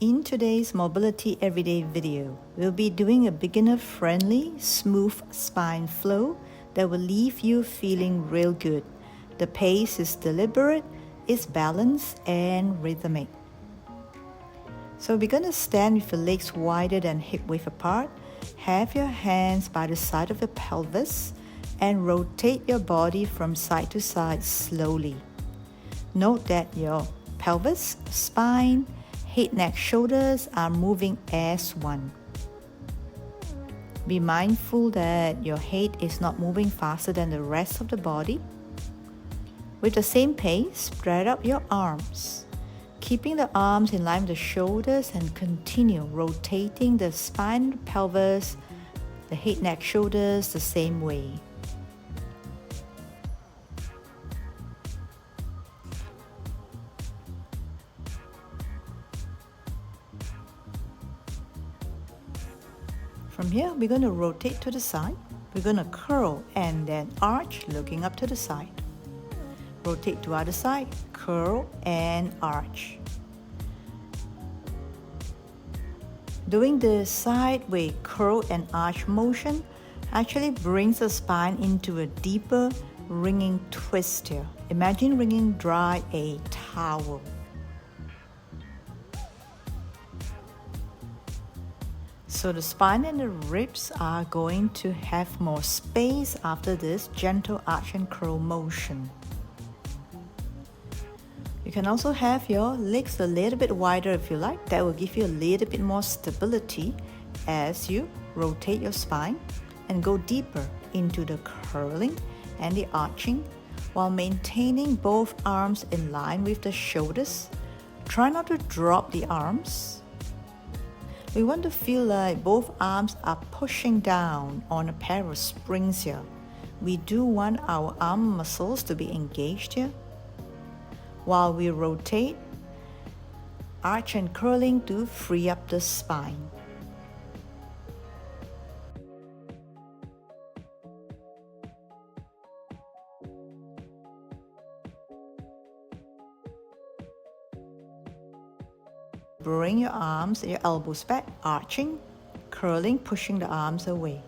In today's Mobility Everyday video, we'll be doing a beginner-friendly, smooth spine flow that will leave you feeling real good. The pace is deliberate, it's balanced and rhythmic. So we're going to stand with your legs wider than hip width apart. Have your hands by the side of your pelvis and rotate your body from side to side slowly. Note that your pelvis, spine, head, neck, shoulders are moving as one. Be mindful that your head is not moving faster than the rest of the body. With the same pace, spread out your arms, keeping the arms in line with the shoulders, and continue rotating the spine, pelvis, the head, neck, shoulders the same way. From here, we're going to rotate to the side. We're going to curl and then arch, looking up to the side. Rotate to other side, curl and arch. Doing the sideway curl and arch motion actually brings the spine into a deeper wringing twist here. Imagine wringing dry a towel. So the spine and the ribs are going to have more space after this gentle arch and curl motion. You can also have your legs a little bit wider if you like. That will give you a little bit more stability as you rotate your spine and go deeper into the curling and the arching while maintaining both arms in line with the shoulders. Try not to drop the arms. We want to feel like both arms are pushing down on a pair of springs here. We do want our arm muscles to be engaged here. While we rotate, arch and curling to free up the spine. Bring your arms and your elbows back, arching, curling, pushing the arms away.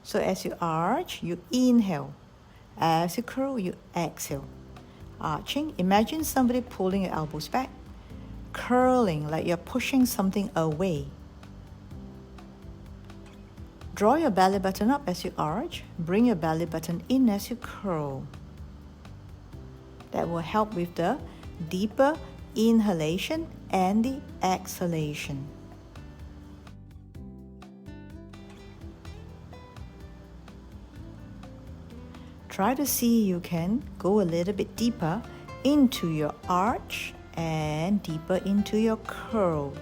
So as you arch, you inhale. As you curl, you exhale. Arching, imagine somebody pulling your elbows back. Curling, like you're pushing something away. Draw your belly button up as you arch. Bring your belly button in as you curl. That will help with the deeper inhalation and the exhalation. Try to see you can go a little bit deeper into your arch and deeper into your curl.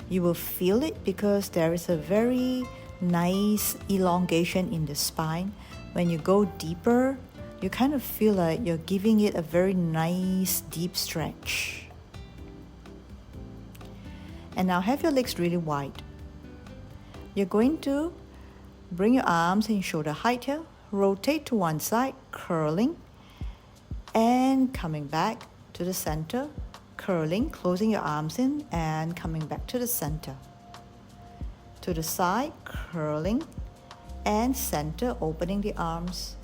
You will feel it because there is a very nice elongation in the spine. When you go deeper, you kind of feel like you're giving it a very nice deep stretch. And now have your legs really wide. You're going to bring your arms in shoulder height here, rotate to one side, curling, and coming back to the center, curling, closing your arms in, and coming back to the center. To the side, curling, and center, opening the arms.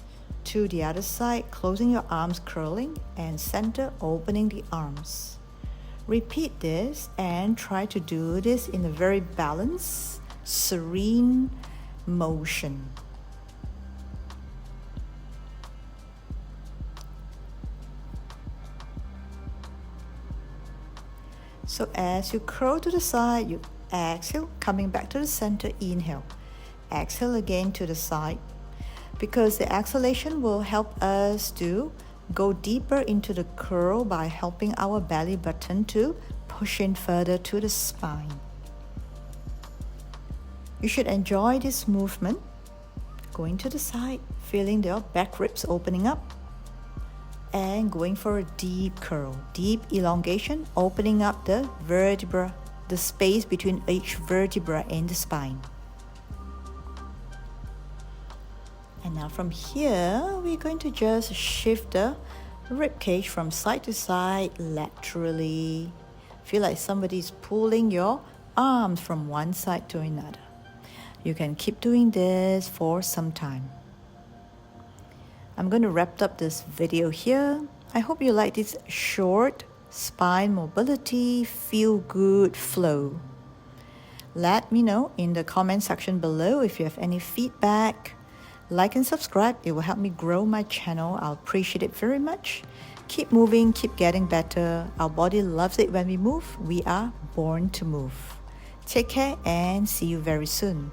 To the other side, closing your arms, curling, and center, opening the arms. Repeat this and try to do this in a very balanced, serene motion. So as you curl to the side, you exhale, coming back to the center, inhale. Exhale again to the side, because the exhalation will help us to go deeper into the curl by helping our belly button to push in further to the spine. You should enjoy this movement, going to the side, feeling your back ribs opening up, and going for a deep curl, deep elongation, opening up the vertebra, the space between each vertebra and the spine. And now from here, we're going to just shift the rib cage from side to side, laterally. Feel like somebody's pulling your arms from one side to another. You can keep doing this for some time. I'm going to wrap up this video here. I hope you like this short spine mobility, feel good flow. Let me know in the comment section below if you have any feedback. Like and subscribe, it will help me grow my channel. I'll appreciate it very much. Keep moving, keep getting better. Our body loves it when we move. We are born to move. Take care and see you very soon.